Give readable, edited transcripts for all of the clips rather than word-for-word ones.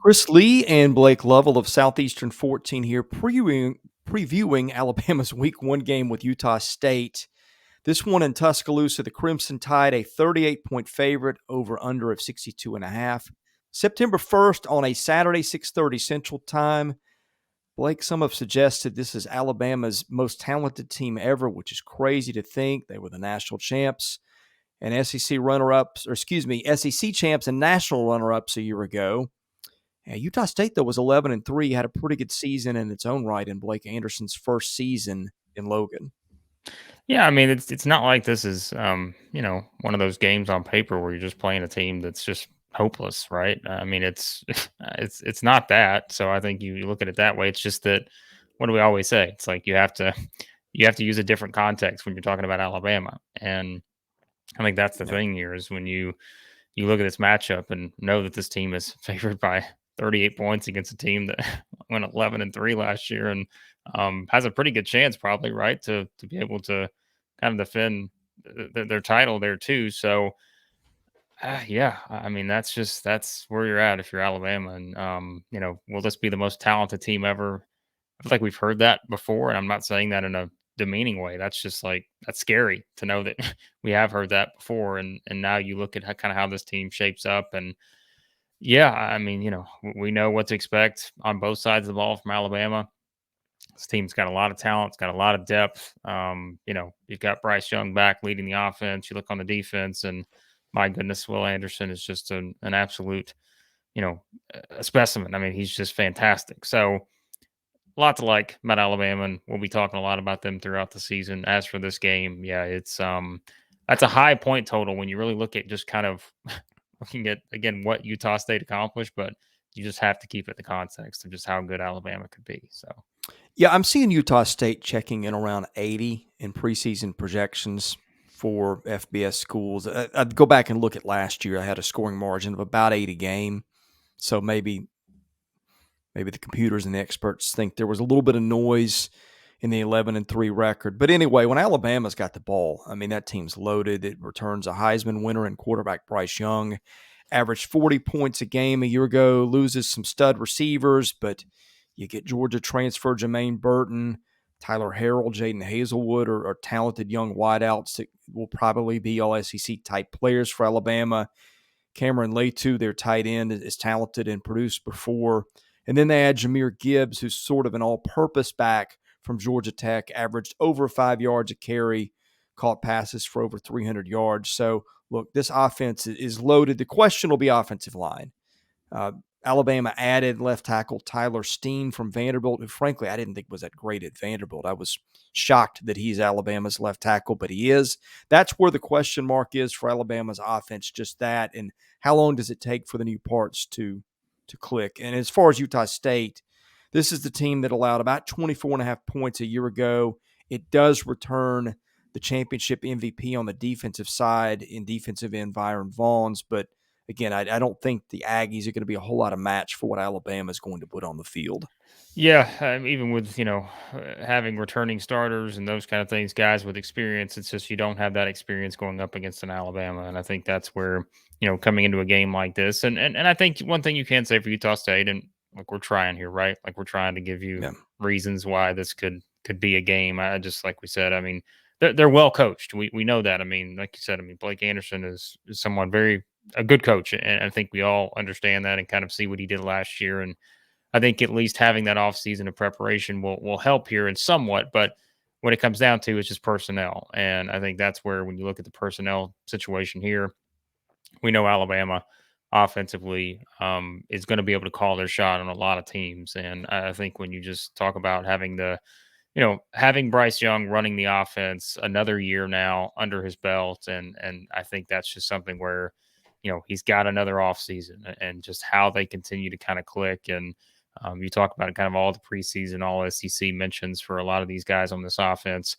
Chris Lee and Blake Lovell of Southeastern 14 here, previewing Alabama's Week 1 game with Utah State. This one in Tuscaloosa, the Crimson Tide, a 38-point favorite, over under of 62.5. September 1st on a Saturday, 6:30 Central Time. Blake, some have suggested this is Alabama's most talented team ever, which is crazy to think. They were the national champs and SEC runner-ups, or excuse me, SEC champs and national runner-ups a year ago. Yeah, Utah State, though, was 11-3, had a pretty good season in its own right in Blake Anderson's first season in Logan. Yeah, I mean it's not like this is one of those games on paper where you're just playing a team that's just hopeless, right? I mean it's it's not that. So I think you look at it that way. It's just that what do we always say? It's like you have to use a different context when you're talking about Alabama. And I think that's the Yeah. thing here is when you look at this matchup and know that this team is favored by 38 points against a team that went 11-3 last year and has a pretty good chance, probably, right, to be able to kind of defend their title there too. So, yeah, I mean that's where you're at if you're Alabama, and will this be the most talented team ever? I feel like we've heard that before, and I'm not saying that in a demeaning way. That's just like that's scary to know that we have heard that before, and now you look at kind of how this team shapes up, and yeah, I mean, we know what to expect on both sides of the ball from Alabama. This team's got a lot of talent, it's got a lot of depth. You've got Bryce Young back leading the offense. You look on the defense, and my goodness, Will Anderson is just an absolute, you know, a specimen. I mean, he's just fantastic. So a lot to like about Alabama, and we'll be talking a lot about them throughout the season. As for this game, yeah, it's that's a high point total when you really look at just kind of looking at again what Utah State accomplished, but you just have to keep it in the context of just how good Alabama could be. So Yeah, I'm seeing Utah State checking in around 80 in preseason projections for FBS schools. I'd go back and look at last year. I had a scoring margin of about 8 a game. So maybe the computers and the experts think there was a little bit of noise in the 11-3 record. But anyway, when Alabama's got the ball, I mean, that team's loaded. It returns a Heisman winner and quarterback Bryce Young, averaged 40 points a game a year ago, loses some stud receivers, but you get Georgia transfer Jermaine Burton, Tyler Harrell, Jaden Hazelwood are talented young wideouts that will probably be all SEC type players for Alabama. Cameron Letu, their tight end, is talented and produced before. And then they add Jahmyr Gibbs, who's sort of an all-purpose back from Georgia Tech, averaged over 5 yards a carry, caught passes for over 300 yards. So, look, this offense is loaded. The question will be offensive line. Uh, Alabama added left tackle Tyler Steen from Vanderbilt, who frankly I didn't think was that great at Vanderbilt. I was shocked that he's Alabama's left tackle, but he is. That's where the question mark is for Alabama's offense, just that. And how long does it take for the new parts to click? And as far as Utah State, this is the team that allowed about 24.5 points a year ago. It does return the championship MVP on the defensive side in defensive end Byron Vaughns, but again, I don't think the Aggies are going to be a whole lot of match for what Alabama is going to put on the field. yeah, even with having returning starters and those kind of things, guys with experience, it's just you don't have that experience going up against an Alabama, and I think that's where coming into a game like this, and I think one thing you can say for Utah State, and like we're trying here, right? Like we're trying to give you Yeah. reasons why this could be a game. I just like we said, I mean, they're well coached. We know that. I mean, like you said, I mean Blake Anderson is someone very a good coach, and I think we all understand that and kind of see what he did last year. And I think at least having that off season of preparation will help here in somewhat. But when it comes down to it's just personnel, and I think that's where when you look at the personnel situation here, we know Alabama offensively is going to be able to call their shot on a lot of teams. And I think when you just talk about having having Bryce Young running the offense another year now under his belt, and I think that's just something where he's got another off season, and just how they continue to kind of click. And you talk about kind of all the preseason, all SEC mentions for a lot of these guys on this offense.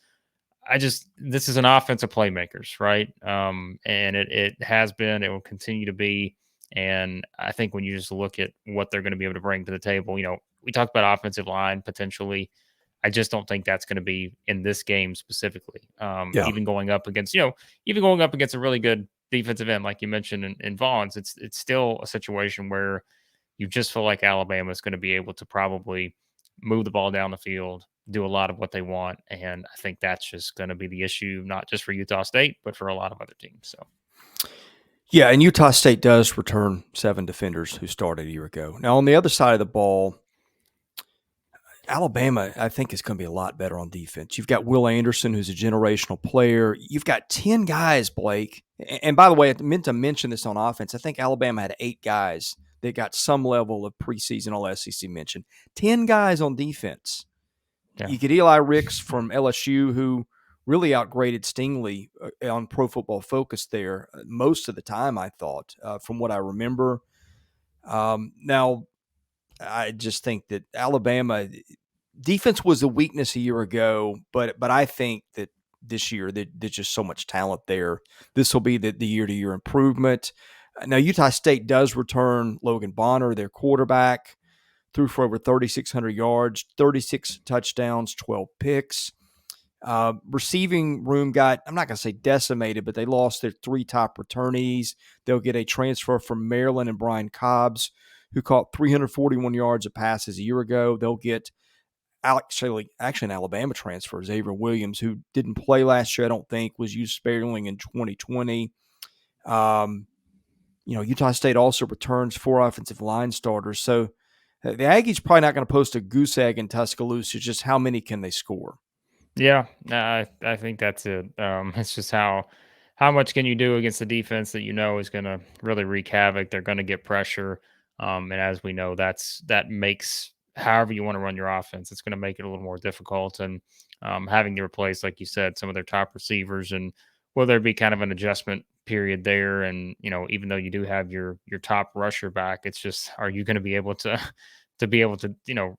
This is an offense of playmakers, right? And it has been, it will continue to be. And I think when you just look at what they're going to be able to bring to the table, we talked about offensive line potentially. I just don't think that's going to be in this game specifically. Yeah. Even going up against, even going up against a really good defensive end, like you mentioned in Vaughn's, it's still a situation where you just feel like Alabama is going to be able to probably move the ball down the field, do a lot of what they want. And I think that's just going to be the issue, not just for Utah State, but for a lot of other teams. So, Yeah, and Utah State does return 7 defenders who started a year ago. Now, on the other side of the ball, Alabama, I think, is going to be a lot better on defense. You've got Will Anderson, who's a generational player. You've got 10 guys, Blake. And by the way, I meant to mention this on offense. I think Alabama had 8 guys that got some level of preseason All-SEC mention. 10 guys on defense. yeah. You get Eli Ricks from LSU, who really outgraded Stingley on Pro Football Focus there most of the time, I thought, from what I remember. Now, I just think that Alabama defense was a weakness a year ago, but I think that this year there's just so much talent there. This will be the year-to-year improvement. Now, Utah State does return Logan Bonner, their quarterback, threw for over 3,600 yards, 36 touchdowns, 12 picks. Receiving room got, I'm not going to say decimated, but they lost their 3 top returnees. They'll get a transfer from Maryland and Brian Cobbs, who caught 341 yards of passes a year ago. They'll get actually an Alabama transfer, Xavier Williams, who didn't play last year, I don't think, was used sparingly in 2020. Utah State also returns 4 offensive line starters. So the Aggies probably not going to post a goose egg in Tuscaloosa. It's just how many can they score? Yeah, I think that's it. It's just how much can you do against the defense that you know is going to really wreak havoc. They're going to get pressure, and as we know, that makes however you want to run your offense. It's going to make it a little more difficult, and having to replace, like you said, some of their top receivers, and will there be kind of an adjustment period there? And even though you do have your top rusher back, it's just, are you going to be able to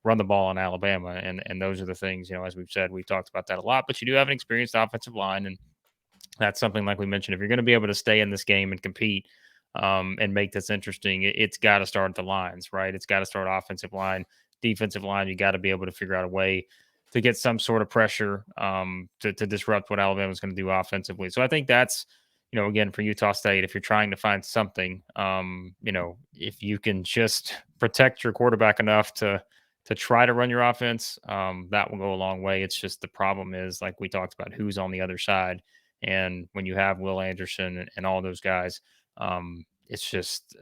run the ball on Alabama, and those are the things, as we've said, we've talked about that a lot, but you do have an experienced offensive line, and that's something, like we mentioned, if you're going to be able to stay in this game and compete, and make this interesting, it's got to start at the lines, right? It's got to start offensive line, defensive line. You got to be able to figure out a way to get some sort of pressure, to disrupt what Alabama's going to do offensively. So I think that's, again, for Utah State, if you're trying to find something, if you can just protect your quarterback enough to try to run your offense, that will go a long way. It's just the problem is, like we talked about, who's on the other side. And when you have Will Anderson and all those guys, it's just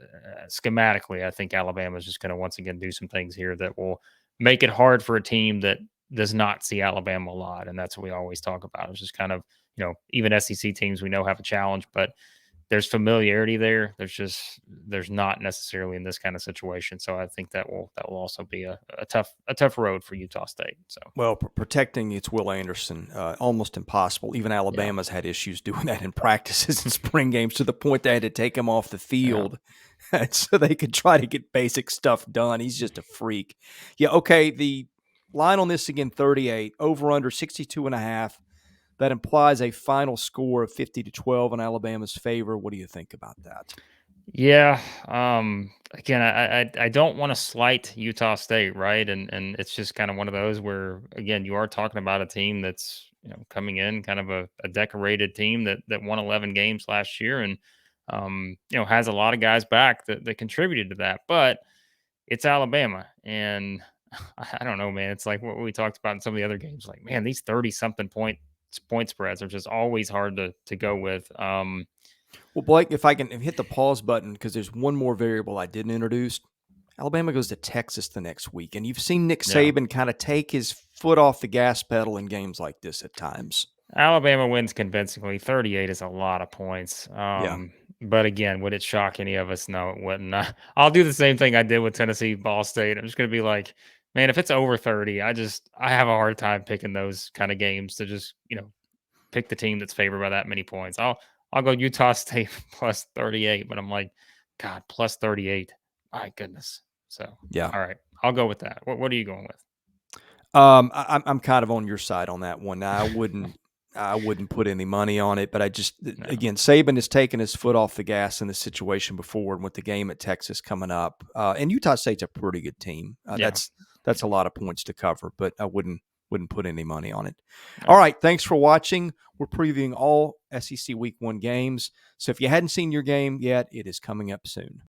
schematically, I think Alabama is just going to once again do some things here that will make it hard for a team that does not see Alabama a lot. And that's what we always talk about. It's just kind of, even SEC teams we know have a challenge, but there's familiarity there. There's not necessarily in this kind of situation. So I think that will also be a tough road for Utah State. So, Well, protecting it's Will Anderson, almost impossible. Even yeah, Alabama's had issues doing that in practices and spring games to the point they had to take him off the field so they could try to get basic stuff done. He's just a freak. Yeah, okay, the line on this again, 38, over under 62.5. That implies a final score of 50-12 in Alabama's favor. What do you think about that? yeah. Again, I don't want to slight Utah State, right? And it's just kind of one of those where, again, you are talking about a team that's coming in kind of a decorated team that won 11 games last year, and has a lot of guys back that contributed to that. But it's Alabama, and I don't know, man. It's like what we talked about in some of the other games. Like, man, these 30 something point spreads are just always hard to go with. Well, Blake, if I can hit the pause button, because there's one more variable I didn't introduce. Alabama goes to Texas the next week, and you've seen Nick Yeah. Saban kind of take his foot off the gas pedal in games like this at times. Alabama wins convincingly. 38 is a lot of points. Yeah. But again, would it shock any of us? No, it wouldn't. I'll do the same thing I did with Tennessee Ball State. I'm just going to be like, man, if it's over 30, I have a hard time picking those kind of games to just, pick the team that's favored by that many points. I'll go Utah State plus 38, but I'm like, God, plus 38. My goodness. So, Yeah. all right, I'll go with that. What are you going with? I'm kind of on your side on that one. Now, I wouldn't put any money on it, but I just again, Saban has taken his foot off the gas in this situation before, and with the game at Texas coming up, and Utah State's a pretty good team. That's a lot of points to cover, but I wouldn't put any money on it. No. All right, thanks for watching. We're previewing all SEC Week 1 games, so if you hadn't seen your game yet, it is coming up soon.